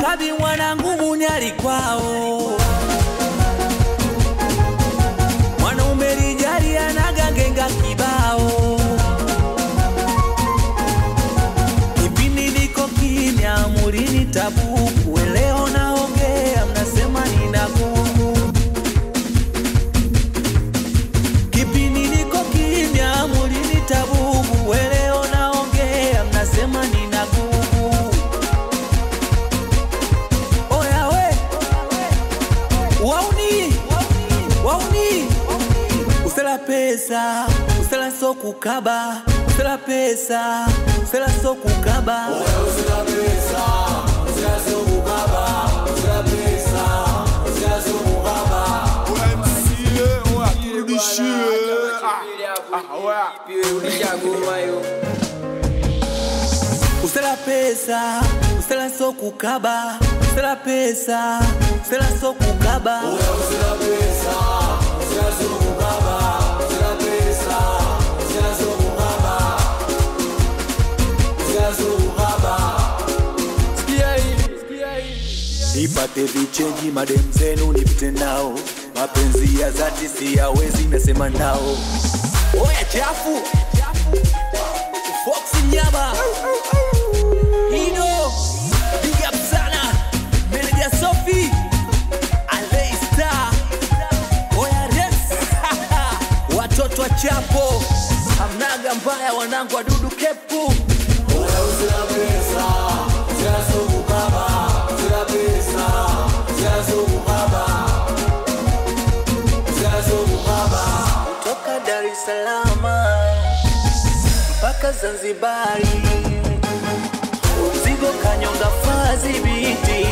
Kabi mwanangu munyali kwao, mwanaume lijali anagangenga kibao. Kipindi niko kimya mulini tabuku, leo naongea mnasema nina nguvu. Kipindi niko kimya mulini tabuku, leo naongea mnasema nina nguvu. Oya we, wauni usela pesa, usela so kukaba, usela pesa, usela so kukaba. Oya usela pesa, usela so kukaba, usela pesa, usela so kukaba. Oya MCA, oya turudishie. Oya usela pesa, usela so kukaba, usela pesa, usela so kukaba. Oya usela pesa, usela so kukaba, usela pesa, usela so kukaba, usela so kukaba. Sikia hii. Nipate vichenji madem zenu nipite nao, mapenzi ya zati siyawezi nasema nao. Oya chafu Foxy Nyama Hino big up sana Meneja Sophie Alei Star. Oya Rex watoto wa chapo hamnaga mbaya wanangu wa dudu kepu. Oya usela pesa, usela so kukaba, usela pesa, usela so kukaba, usela so kukaba. Kutoka Dar es Salaam mpaka Zanzibari, mzigo kanyonga fazi biti.